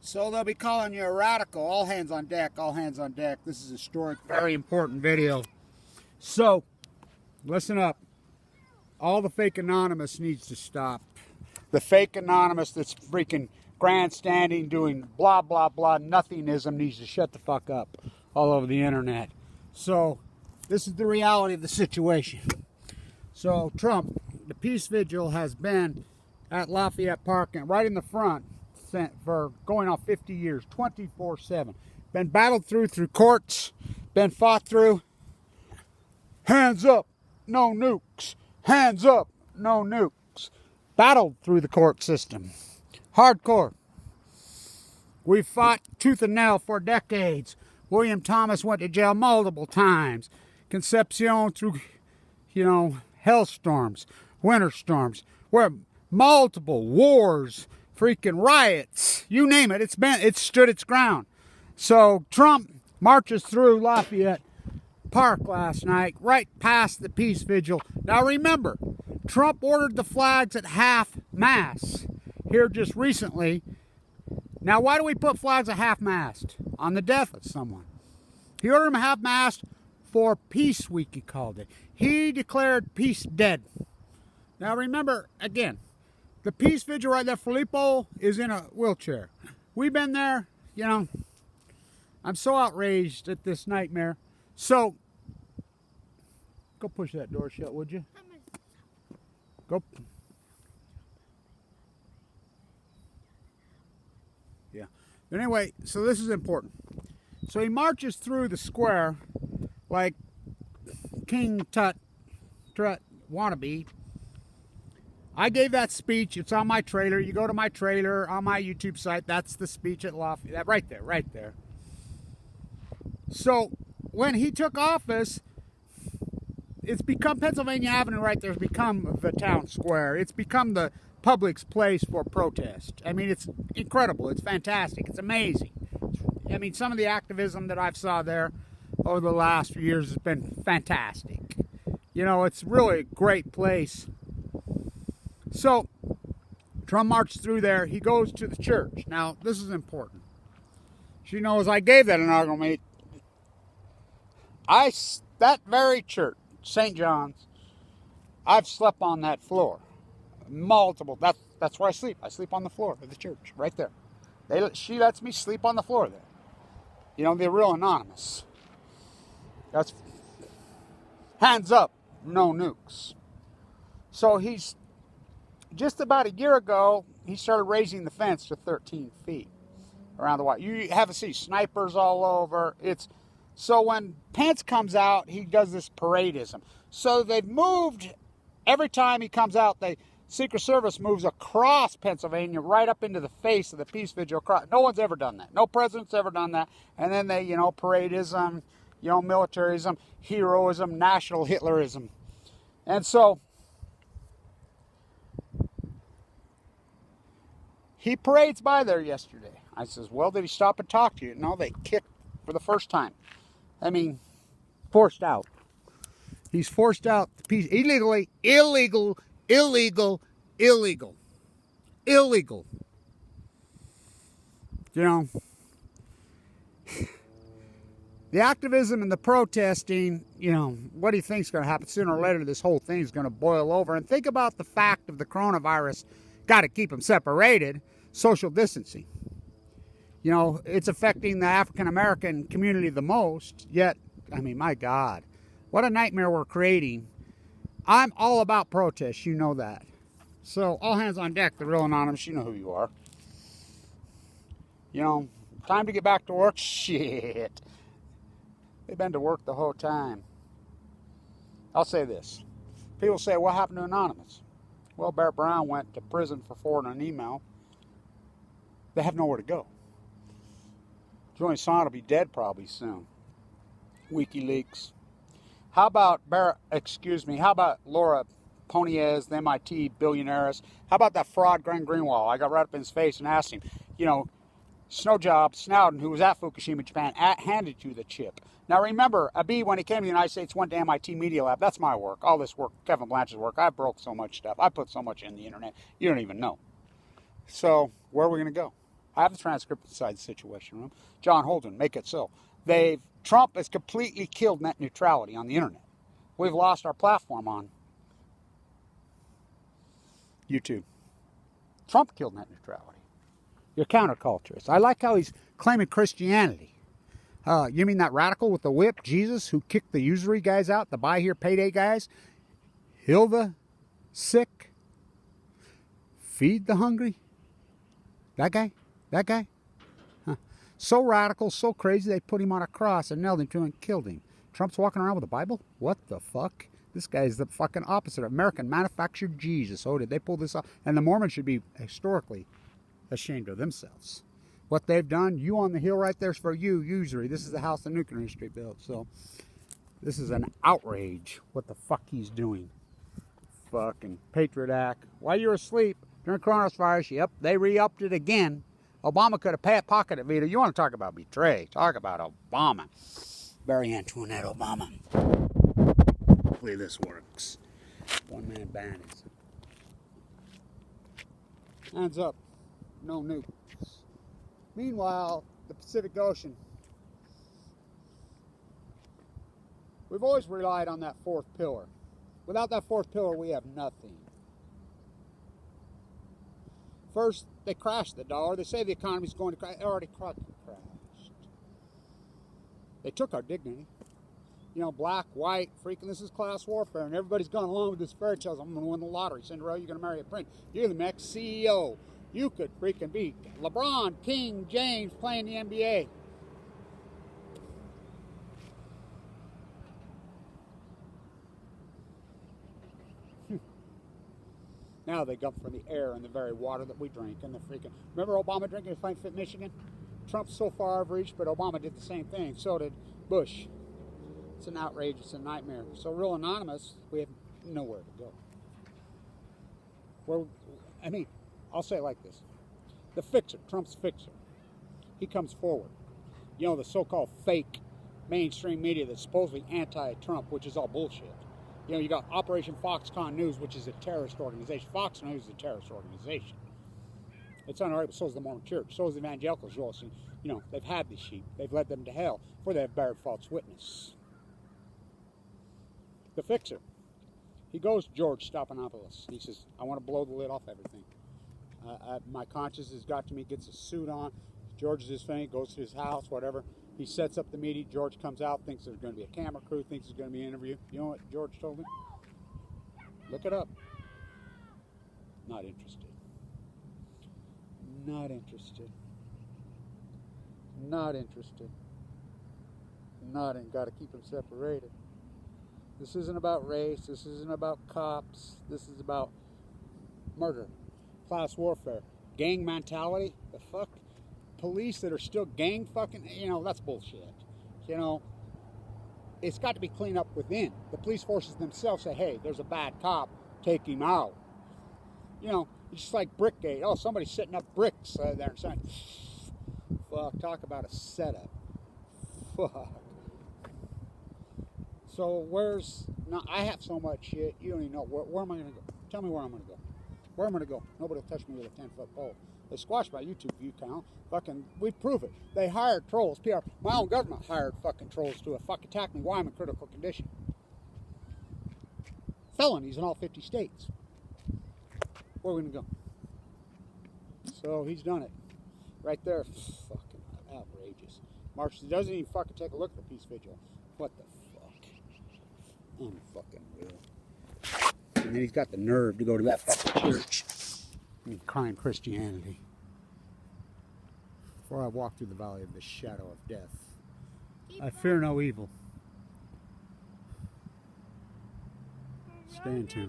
So they'll be calling you a radical. All hands on deck, all hands on deck. This is a historic, very important video. So, listen up. All the fake anonymous needs to stop. The fake anonymous that's freaking grandstanding, doing blah, blah, blah, nothingism needs to shut the fuck up all over the internet. So, this is the reality of the situation. So, Trump, the Peace Vigil has been at Lafayette Park and right in the front for going on 50 years, 24/7. Been battled through courts, been fought through. Hands up, no nukes. Hands up, no nukes. Battled through the court system. Hardcore. We've fought tooth and nail for decades. William Thomas went to jail multiple times. Concepcion through, hellstorms, winter storms, where multiple wars, freaking riots, you name it, it's stood its ground. So Trump marches through Lafayette Park last night, right past the Peace Vigil. Now remember, Trump ordered the flags at half-mast here just recently. Now why do we put flags at half-mast? On the death of someone. He ordered them half-mast for Peace Week, he called it. He declared peace dead. Now remember, again, the Peace Vigil right there, Filippo is in a wheelchair. We've been there, I'm so outraged at this nightmare. So, go push that door shut, would you? Go. Yeah. But anyway, so this is important. So he marches through the square like King Tut wannabe. I gave that speech. It's on my trailer. You go to my trailer on my YouTube site. That's the speech at Lafayette. Right there. So when he took office, it's become Pennsylvania Avenue right there has become the town square. It's become the public's place for protest. I mean, it's incredible. It's fantastic. It's amazing. I mean, some of the activism that I've saw there over the last few years has been fantastic. It's really a great place. So, Trump marched through there. He goes to the church. Now, this is important. She knows I gave that inaugural meeting. That very church, St. John's, I've slept on that floor. Multiple. That's where I sleep. I sleep on the floor of the church, right there. She lets me sleep on the floor there. They're real anonymous. That's hands up, no nukes. So he's just about a year ago, he started raising the fence to 13 feet around the wall. You have to see snipers all over. So when Pence comes out, he does this paradism. So they've moved, every time he comes out, Secret Service moves across Pennsylvania right up into the face of the Peace Vigil. No one's ever done that. No president's ever done that. And then they, paradism, militarism, heroism, national Hitlerism. And so he parades by there yesterday. I says, well, did he stop and talk to you? No, they kicked for the first time. I mean, forced out. He's forced out the peace. Illegal. The activism and the protesting, what do you think is going to happen? Sooner or later, this whole thing is going to boil over. And think about the fact of the coronavirus. Got to keep them separated. Social distancing. It's affecting the African-American community the most. Yet, I mean, my God. What a nightmare we're creating. I'm all about protest. You know that. So, all hands on deck. The real anonymous. You know who you are. Time to get back to work. Shit. They've been to work the whole time. I'll say this. People say, what happened to Anonymous? Well, Bear Brown went to prison for forwarding an email. They have nowhere to go. Joey Son will be dead probably soon. WikiLeaks. How about Laura Poniez, the MIT billionaires? How about that fraud Glenn Greenwald? I got right up in his face and asked him, Snowjob Snowden, who was at Fukushima, Japan, handed you the chip. Now remember, Abiy, when he came to the United States, went to MIT Media Lab. That's my work. All this work, Kevin Blanchard's work. I broke so much stuff. I put so much in the internet. You don't even know. So, where are we going to go? I have the transcript inside the Situation Room. John Holden, make it so. Trump has completely killed net neutrality on the internet. We've lost our platform on YouTube. Trump killed net neutrality. You're counterculturist. I like how he's claiming Christianity. You mean that radical with the whip, Jesus, who kicked the usury guys out, the buy here, payday guys, heal the sick, feed the hungry? That guy? That guy? Huh. So radical, so crazy, they put him on a cross and nailed him to him and killed him. Trump's walking around with a Bible? What the fuck? This guy is the fucking opposite of American manufactured Jesus. Oh, did they pull this off? And the Mormons should be historically ashamed of themselves. What they've done, you on the hill right there's for you, usury. This is the house the nuclear industry built. So this is an outrage what the fuck he's doing. Fucking Patriot Act. While you're asleep during coronavirus, yep, they re-upped it again. Obama could have pocketed veto. You want to talk about betray? Talk about Obama. Barry Antoinette Obama. Hopefully this works. One man band. Hands up. No nukes. Meanwhile, the Pacific Ocean. We've always relied on that fourth pillar. Without that fourth pillar, we have nothing. First, they crashed the dollar. They say the economy's going to crash. It already crashed. They took our dignity. You know, black, white, freaking, this is class warfare, and everybody's gone along with this fairy tales. I'm going to win the lottery. Cinderella, you're going to marry a prince. You're the next CEO. You could freaking be LeBron, King, James playing the NBA. Now they come for the air and the very water that we drink and the freaking... Remember Obama drinking a Flame Fit Michigan? Trump's so far out of reach, but Obama did the same thing. So did Bush. It's an outrage. It's a nightmare. So real anonymous, we have nowhere to go. I'll say it like this. The fixer, Trump's fixer, he comes forward. You know, the so-called fake mainstream media that's supposedly anti-Trump, which is all bullshit. You know, you got Operation Foxconn News, which is a terrorist organization. Fox News is a terrorist organization. It's unright, so is the Mormon Church, so is the evangelicals. You know, they've had these sheep. They've led them to hell, for they have bared false witness. The fixer, he goes to George Stephanopoulos. He says, I want to blow the lid off everything. My conscience has got to me, gets a suit on. George is his thing, goes to his house, whatever. He sets up the meeting. George comes out, thinks there's going to be a camera crew, thinks there's going to be an interview. You know what George told me? Look it up. Not interested. Not interested. Not interested. Got to keep them separated. This isn't about race. This isn't about cops. This is about murder, class warfare, gang mentality. The fuck? Police that are still gang fucking, you know, that's bullshit. You know, it's got to be cleaned up within. The police forces themselves say, hey, there's a bad cop, take him out. You know, it's just like Brickgate. Oh, somebody's setting up bricks there and saying, fuck, talk about a setup. Fuck. So I have so much shit, you don't even know, where am I going to go? Tell me where I'm going to go. Where am I going to go? Nobody will touch me with a 10-foot pole. They squashed my YouTube view count. Fucking, we prove it. They hired trolls. My own government hired fucking trolls to attack me while I'm in critical condition. Felonies in all 50 states. Where are we going to go? So he's done it. Right there. Fucking outrageous. March doesn't even fucking take a look at the Peace Vigil. What the fuck? Unfucking real. And then he's got the nerve to go to that fucking church and climb Christianity. Before I walk through the valley of the shadow of death, I fear no evil. Stay in tune.